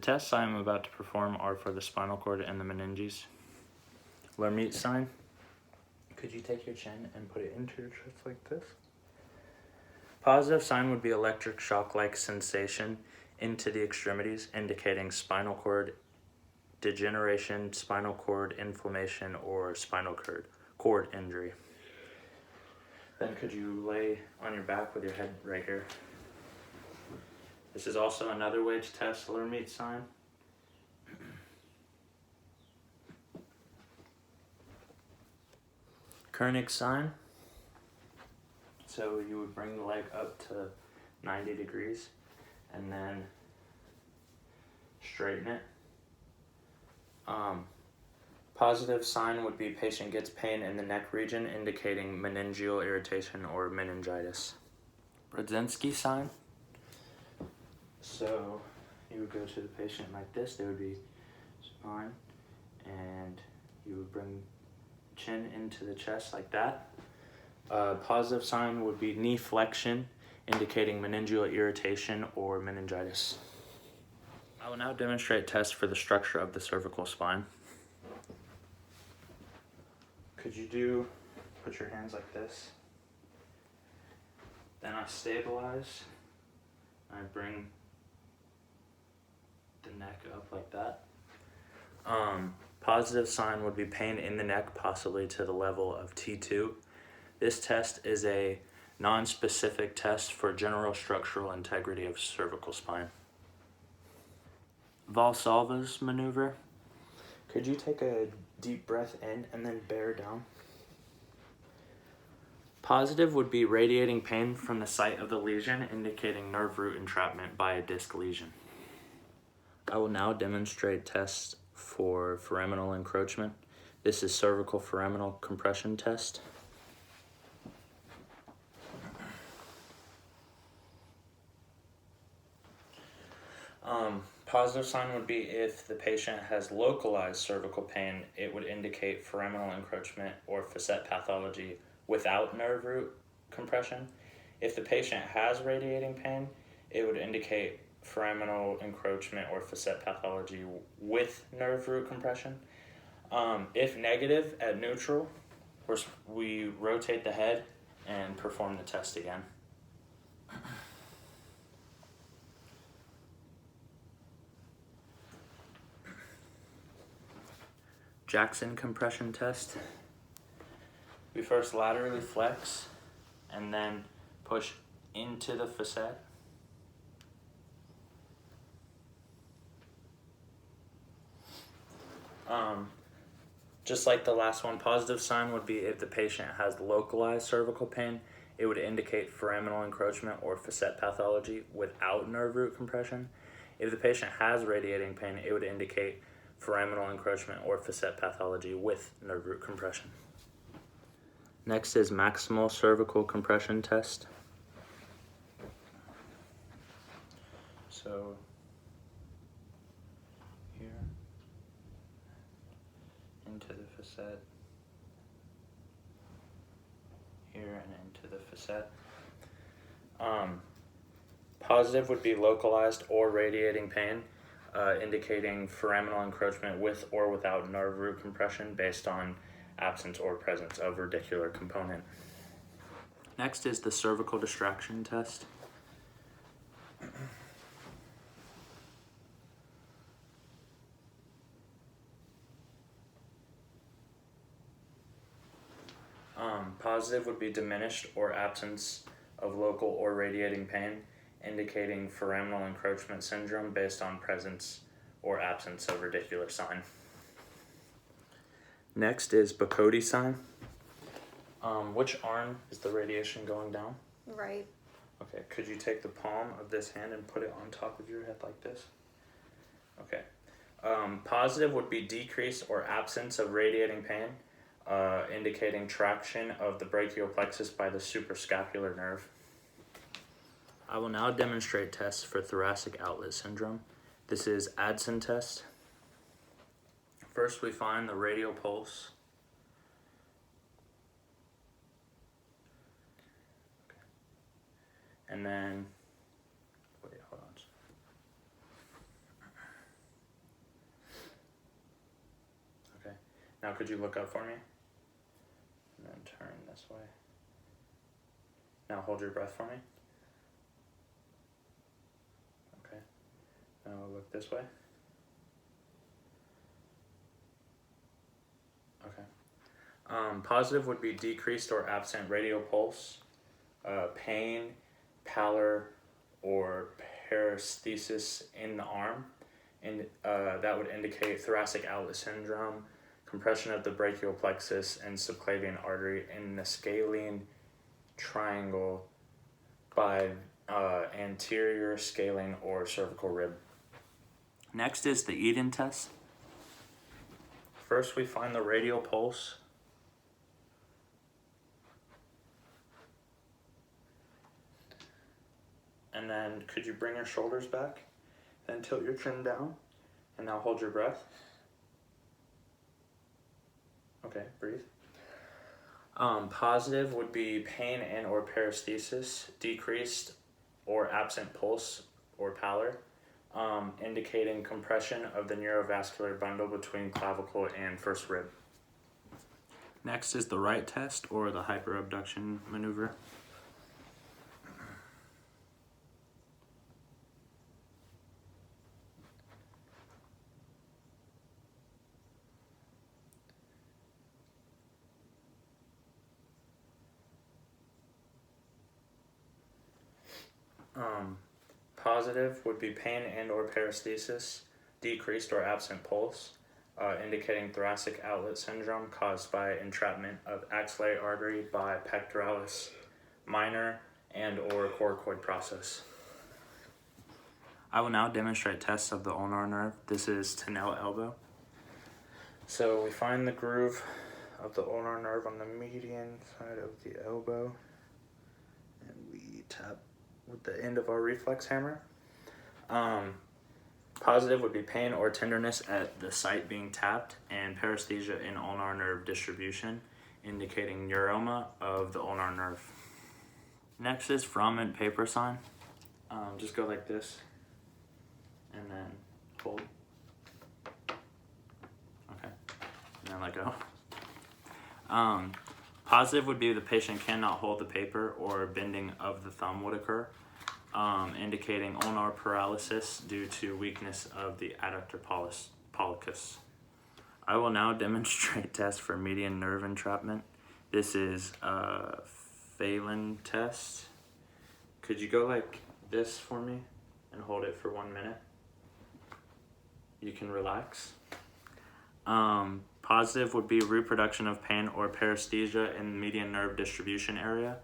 tests I am about to perform are for the spinal cord and the meninges. Lermite sign. Could you take your chin and put it into your chest like this? Positive sign would be electric shock-like sensation into the extremities, indicating spinal cord degeneration, spinal cord inflammation, or spinal cord injury. Then could you lay on your back with your head right here? This is also another way to test Lermite sign. Koenig sign. So you would bring the leg up to 90 degrees and then straighten it. Positive sign would be patient gets pain in the neck region, indicating meningeal irritation or meningitis. Brzezinski sign. So you would go to the patient like this. They would be spine, and you would bring chin into the chest like that. Positive sign would be knee flexion, indicating meningeal irritation or meningitis. I will now demonstrate tests for the structure of the cervical spine. Could you put your hands like this? Then I stabilize. I bring the neck up like that. Positive sign would be pain in the neck, possibly to the level of T2. This test is a non-specific test for general structural integrity of cervical spine. Valsalva's maneuver. Could you take a deep breath in and then bear down? Positive would be radiating pain from the site of the lesion, indicating nerve root entrapment by a disc lesion. I will now demonstrate tests for foraminal encroachment. This is cervical foraminal compression test. Positive sign would be if the patient has localized cervical pain, it would indicate foraminal encroachment or facet pathology without nerve root compression. If the patient has radiating pain, it would indicate foraminal encroachment or facet pathology with nerve root compression. If negative, at neutral, we rotate the head and perform the test again. Jackson compression test. We first laterally flex and then push into the facet. Just like the last one, positive sign would be if the patient has localized cervical pain, it would indicate foraminal encroachment or facet pathology without nerve root compression. If the patient has radiating pain, it would indicate foraminal encroachment or facet pathology with nerve root compression. Next is maximal cervical compression test. So here, into the facet, here and into the facet. Positive would be localized or radiating pain, indicating foraminal encroachment with or without nerve root compression based on absence or presence of radicular component. Next is the cervical distraction test. Positive would be diminished or absence of local or radiating pain, indicating foraminal encroachment syndrome based on presence or absence of radicular sign. Next is Bocodi sign. Which arm is the radiation going down? Right. Okay, could you take the palm of this hand and put it on top of your head like this? Okay. Positive would be decrease or absence of radiating pain, indicating traction of the brachial plexus by the suprascapular nerve. I will now demonstrate tests for thoracic outlet syndrome. This is Adson test. First, we find the radial pulse. Okay. And then, wait, hold on. could you look up for me? And then turn this way. Now hold your breath for me. Okay. Now look this way. Okay. Positive would be decreased or absent radial pulse, pain, pallor, or paresthesis in the arm, and that would indicate thoracic outlet syndrome, compression of the brachial plexus and subclavian artery in the scalene triangle by anterior scalene or cervical rib. Next is the Eden test. First we find the radial pulse. And then could you bring your shoulders back? Then tilt your chin down. And now hold your breath. Okay, breathe. Positive would be pain and or paresthesis, decreased or absent pulse or pallor, indicating compression of the neurovascular bundle between clavicle and first rib. Next is the right test or the hyperabduction maneuver. Positive would be pain and or paresthesis, decreased or absent pulse, indicating thoracic outlet syndrome caused by entrapment of axillary artery by pectoralis minor and or coracoid process. I will now demonstrate tests of the ulnar nerve. This is Tenel elbow. So we find the groove of the ulnar nerve on the median side of the elbow, and we tap with the end of our reflex hammer. Positive would be pain or tenderness at the site being tapped, and paresthesia in ulnar nerve distribution, indicating neuroma of the ulnar nerve. Next is Froment paper sign. Just go like this, and then hold. Okay, and then let go. Positive would be the patient cannot hold the paper or bending of the thumb would occur, indicating ulnar paralysis due to weakness of the adductor pollicis. I will now demonstrate tests for median nerve entrapment. This is a Phelan test. Could you go like this for me and hold it for 1 minute? You can relax. Positive would be reproduction of pain or paresthesia in the median nerve distribution area,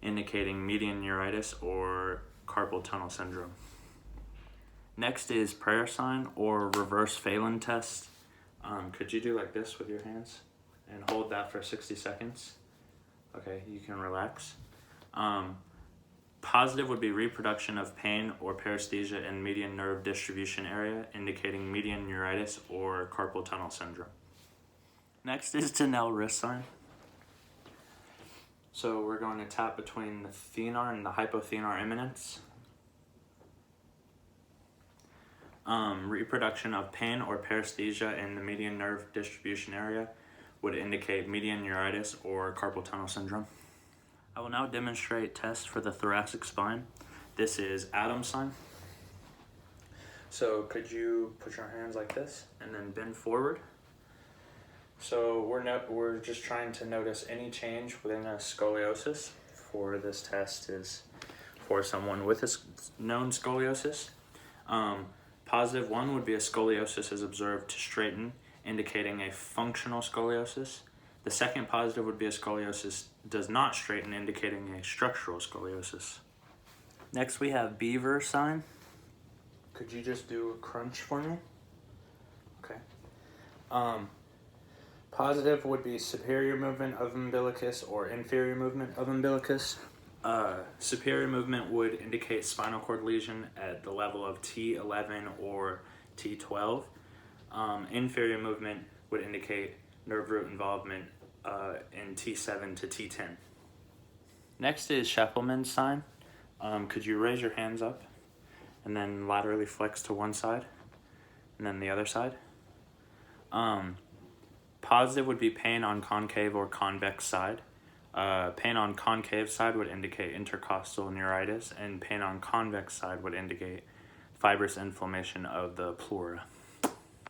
indicating median neuritis or carpal tunnel syndrome. Next is prayer sign or reverse Phelan test. Could you do like this with your hands and hold that for 60 seconds? Okay, you can relax. Positive would be reproduction of pain or paresthesia in median nerve distribution area, indicating median neuritis or carpal tunnel syndrome. Next is Tenel wrist sign. So we're going to tap between the thenar and the hypothenar eminence. Reproduction of pain or paresthesia in the median nerve distribution area would indicate median neuritis or carpal tunnel syndrome. I will now demonstrate tests for the thoracic spine. This is Adam's sign. So could you put your hands like this and then bend forward? So we're just trying to notice any change within a scoliosis. For this test is for someone with a known scoliosis. Positive one would be a scoliosis is observed to straighten, indicating a functional scoliosis. The second positive would be a scoliosis does not straighten, indicating a structural scoliosis. Next we have Beaver sign. Could you just do a crunch for me? Okay. Positive would be superior movement of umbilicus or inferior movement of umbilicus. Superior movement would indicate spinal cord lesion at the level of T11 or T12. Inferior movement would indicate nerve root involvement in T7 to T10. Next is Sheppelman's sign. Could you raise your hands up and then laterally flex to one side and then the other side? Positive would be pain on concave or convex side. Pain on concave side would indicate intercostal neuritis, and pain on convex side would indicate fibrous inflammation of the pleura.